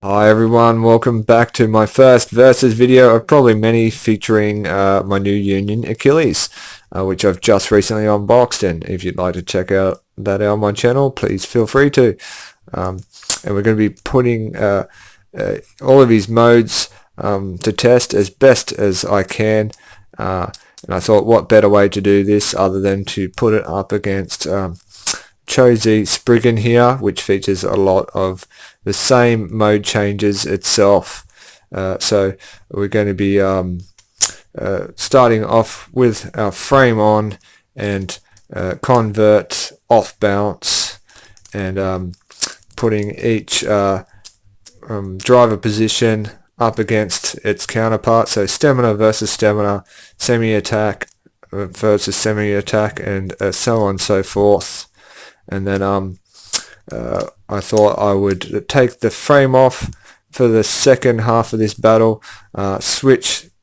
Hi everyone, welcome back to my first versus video of probably many featuring my new Union Achilles, which I've just recently unboxed, and if you'd like to check out that on my channel, please feel free to. And we're going to be putting all of these modes to test as best as I can, and I thought what better way to do this other than to put it up against CHO SPRIGGAN here, which features a lot of the same mode changes itself. So we're going to be starting off with our frame on and convert off bounce, and putting each driver position up against its counterpart, so stamina versus stamina, semi-attack versus semi-attack, and so on and so forth. And then I thought I would take the frame off for the second half of this battle,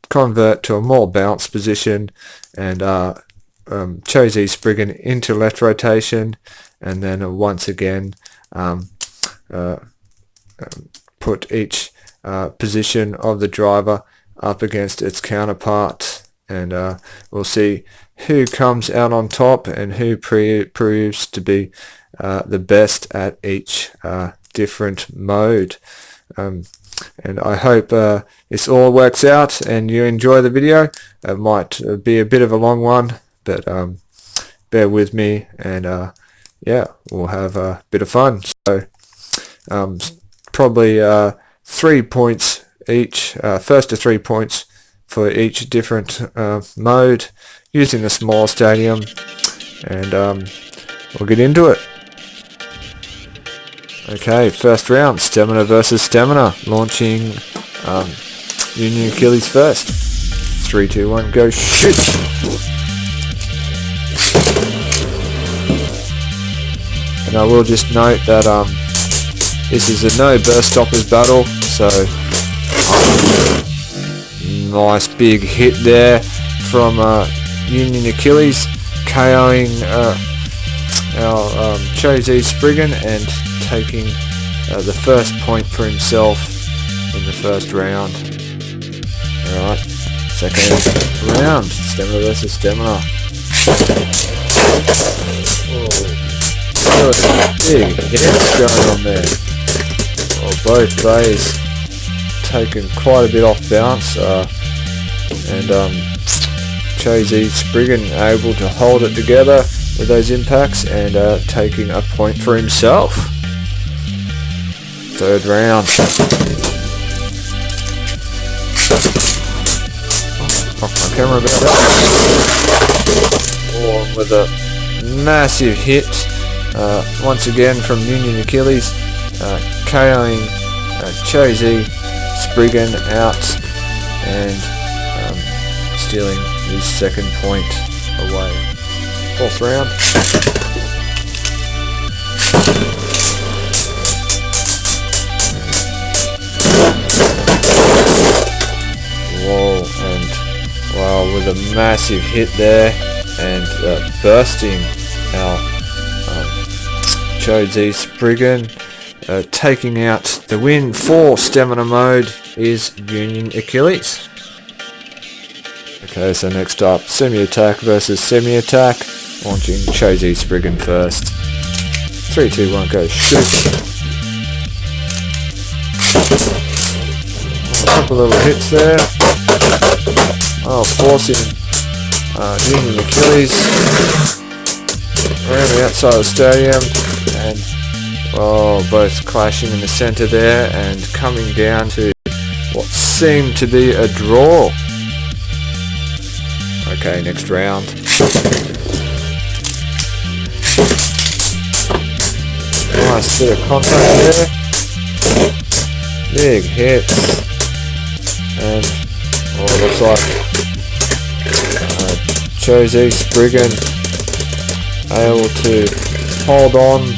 convert to a more balanced position, and CHO SPRIGGAN into left rotation, and then once again put each position of the driver up against its counterpart, and we'll see who comes out on top and who proves to be the best at each different mode. And I hope this all works out and you enjoy the video. It might be a bit of a long one, but bear with me, and yeah, we'll have a bit of fun. So probably 3 points each, first to 3 points for each different mode, using the small stadium, and we'll get into it. Okay, first round, stamina versus stamina, launching Union Achilles first. 3, 2, 1, go, shoot! And I will just note that this is a no burst stoppers battle, so nice big hit there from Union Achilles, KOing our CHO SPRIGGAN and taking the first point for himself in the first round. Alright, second round, stamina versus stamina. Oh, big hits going on there. Oh, both bays taken quite a bit off bounce, and CHO SPRIGGAN able to hold it together with those impacts and taking a point for himself. Third round. Off my camera about that. Oh, with a massive hit once again from Union Achilles, KOing CHO SPRIGGAN out and stealing his second point away. Fourth round. Whoa, and wow, with a massive hit there, and bursting our CHO SPRIGGAN, taking out the win for stamina mode is Union Achilles. Okay, so next up, semi-attack versus semi-attack, launching CHO SPRIGGAN first. 3, 2, 1, go, shoot! A couple little hits there. Oh, forcing Union Achilles around the outside of the stadium, and both clashing in the center there and coming down to what seemed to be a draw. Okay, next round. Nice bit of contact there. Big hits. And it looks like CHO SPRIGGAN able to hold on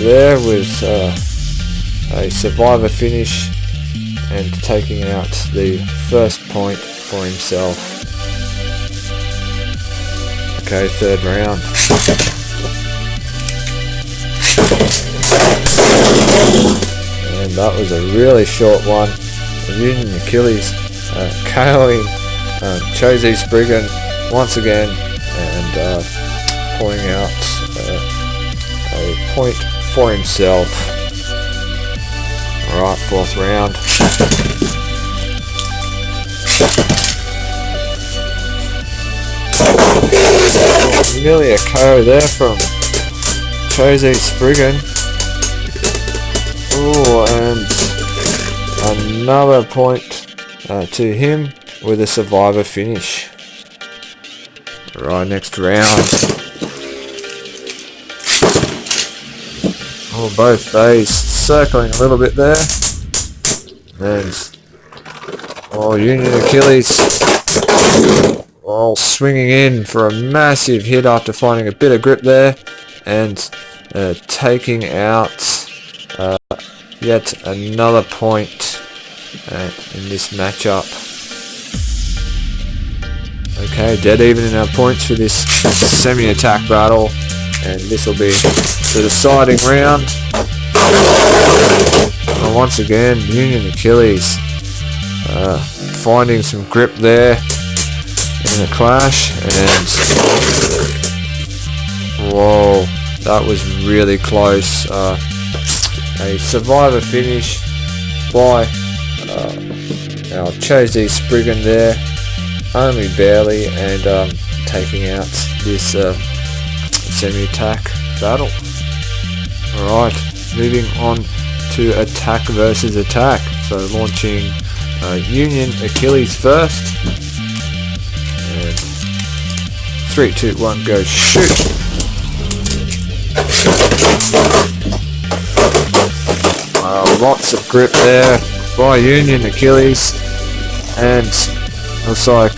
there with a survivor finish and taking out the first point for himself. Okay, third round. and that was a really short one. Union Achilles KOing CHO Spriggan once again, and pulling out a point for himself. Alright, 4th round. Nearly a KO there from CHO Spriggan. Oh, and another point to him with a survivor finish. Right, next round. Oh, both bays circling a little bit there. And Union Achilles swinging in for a massive hit after finding a bit of grip there, and taking out yet another point in this matchup. Okay, dead even in our points for this semi-attack battle, and this will be the deciding round. And once again, Union Achilles finding some grip there in the clash, and whoa, that was really close. A survivor finish by our CHO Spriggan there, only barely, and taking out this semi-attack battle. Alright, moving on to attack versus attack. So launching Union Achilles first. And 3, 2, 1, go shoot! Lots of grip there by Union Achilles, and looks like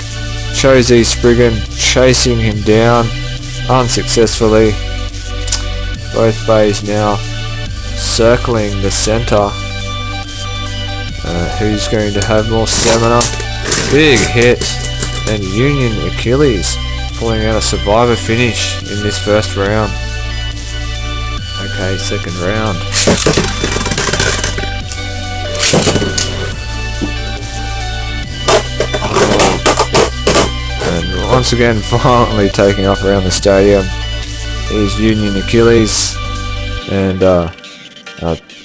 CHO Spriggan chasing him down unsuccessfully. Both bays now circling the center. Who's going to have more stamina? Big hit, and Union Achilles pulling out a survivor finish in this first round. Okay, second round. And once again, violently taking off around the stadium is Union Achilles, and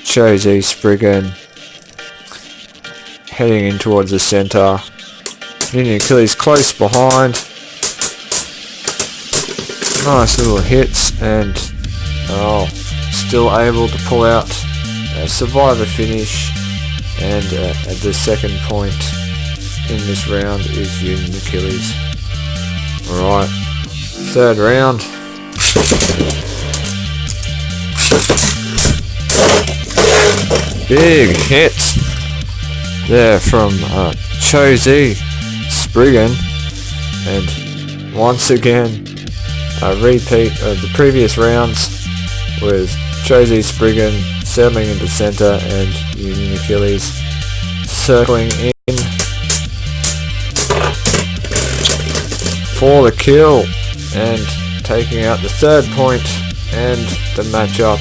CHO Spriggan heading in towards the center. Union Achilles close behind. Nice little hits, and still able to pull out a survivor finish, and at the second point in this round is Union Achilles. Alright, third round. Big hit there from CHO Spriggan, and once again a repeat of the previous rounds with CHO Spriggan settling into center and Union Achilles circling in for the kill and taking out the third point. And the matchup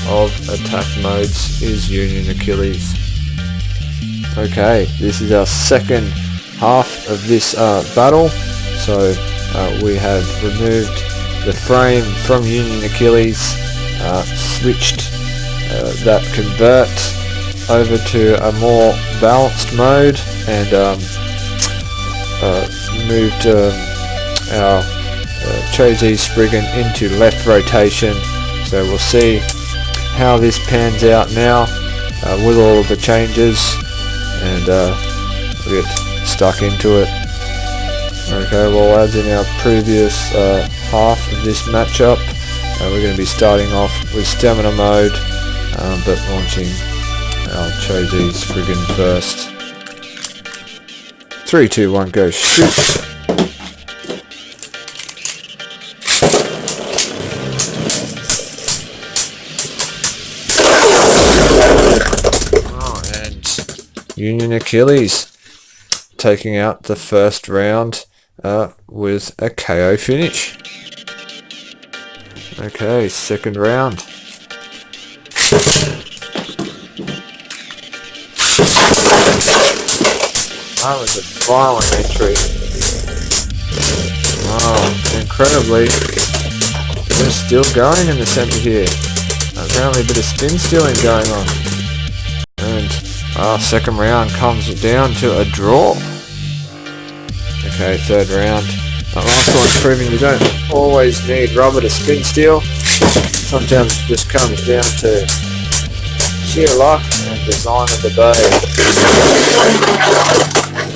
of attack modes is Union Achilles. Okay, this is our second half of this battle. So we have removed the frame from Union Achilles, switched that convert over to a more balanced mode, and moved our CHO Spriggan into left rotation. So we'll see how this pans out now with all of the changes, and we'll get stuck into it. Okay, well, as in our previous half of this matchup, we're going to be starting off with stamina mode, but launching our CHO Spriggan first. 3, 2, 1, go shoot! Union Achilles taking out the first round with a KO finish. Okay, second round. That was a violent entry. Oh, incredibly, we're still going in the center here. Apparently a bit of spin stealing going on. And our second round comes down to a draw. Okay, third round. That last one's proving you don't always need rubber to spin steal. Sometimes it just comes down to sheer luck and design of the day.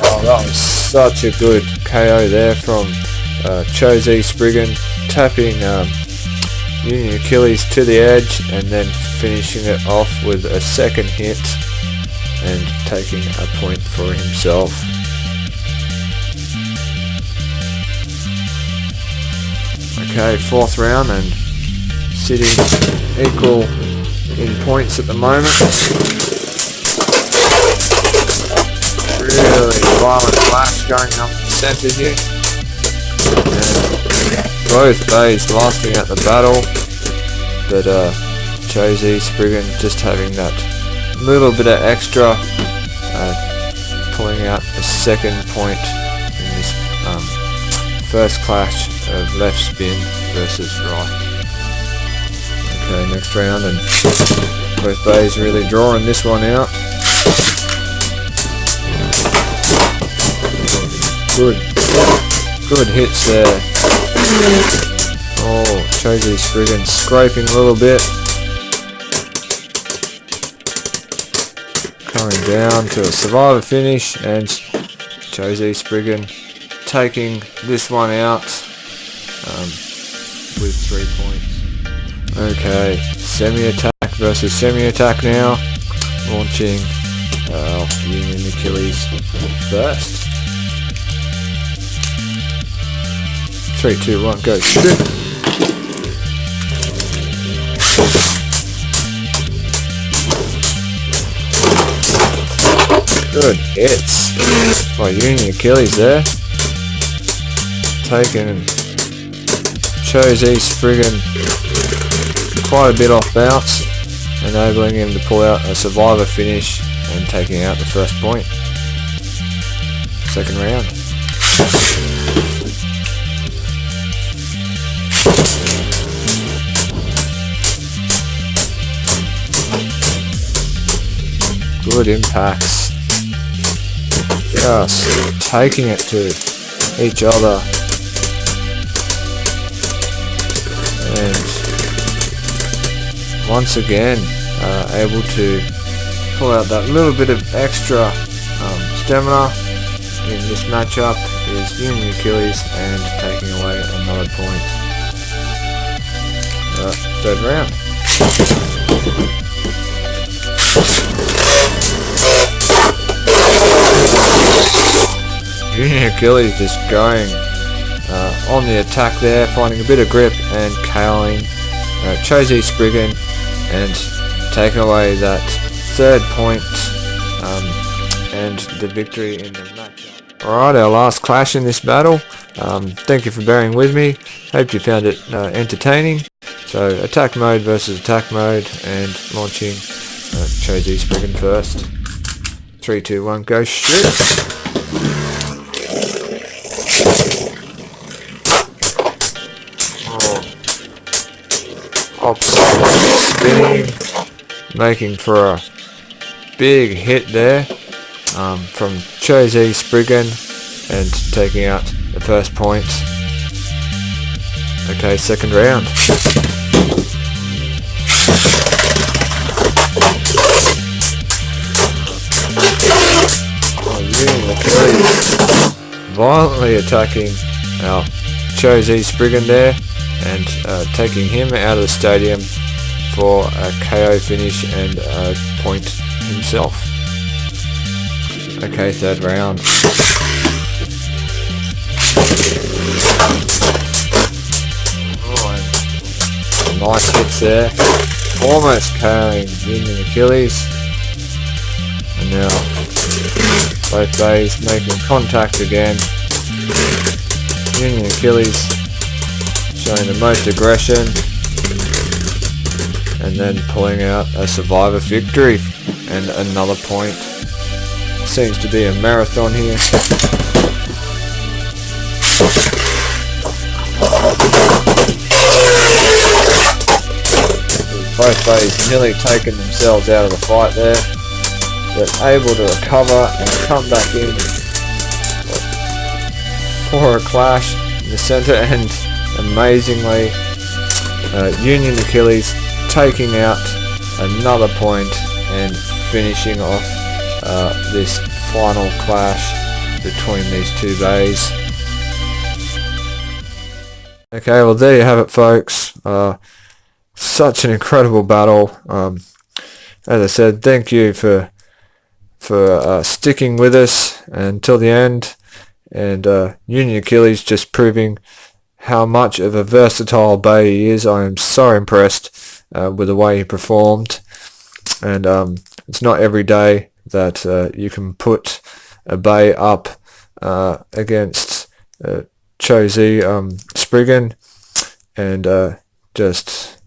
Oh, that was such a good KO there from CHO Spriggan, tapping Union Achilles to the edge and then finishing it off with a second hit and taking a point for himself. Okay, fourth round, and sitting equal in points at the moment. Really violent flash going up the centre here. And both bays lasting out the battle, but CHO Spriggan just having that little bit of extra, pulling out the second point in this first clash of left spin versus right. Okay, next round, and both bays really drawing this one out. Good hits there. Oh, CHO Spriggan scraping a little bit. Coming down to a survivor finish, and CHO Spriggan taking this one out with 3 points. Okay, semi-attack versus semi-attack now. Launching Union Achilles first. 3, 2, 1, go shoot! Good hits by Union Achilles there. Taking CHO Spriggan quite a bit off bounce, enabling him to pull out a survivor finish and taking out the first point. Second round. Good impacts. Just taking it to each other. And once again able to pull out that little bit of extra stamina in this matchup is Union Achilles, and taking away another point. Third round. Union Achilles just going on the attack there, finding a bit of grip and KOing CHO Spriggan and taking away that third point and the victory in the matchup. Alright, our last clash in this battle. Thank you for bearing with me. Hope you found it entertaining. So attack mode versus attack mode, and launching CHO Spriggan first. 3, 2, 1, go shoot! Spinning, making for a big hit there from CHO Spriggan and taking out the first point. Okay, second round. Union Achilles violently attacking our CHO Spriggan there and taking him out of the stadium for a KO finish and a point himself. Okay, third round. Oh, and nice hits there. Almost KOing Union Achilles. And now both bays making contact again. Union Achilles showing the most aggression and then pulling out a survivor victory and another point. seems to be a marathon here. Both bays nearly taken themselves out of the fight there, but able to recover and come back in for a clash in the center, and amazingly Union Achilles taking out another point and finishing off this final clash between these two bays. Okay, well there you have it, folks. Such an incredible battle. As I said, thank you for sticking with us until the end, and Union Achilles just proving how much of a versatile bay he is. I am so impressed with the way he performed, and it's not every day that you can put a bay up against CHO Spriggan and just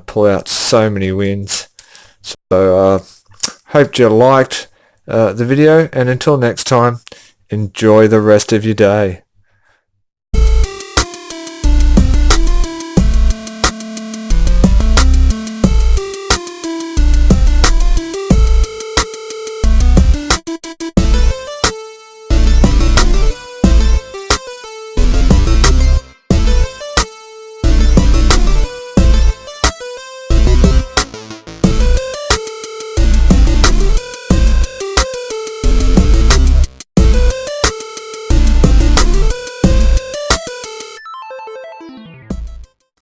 pull out so many wins. So hope you liked the video, and until next time, enjoy the rest of your day.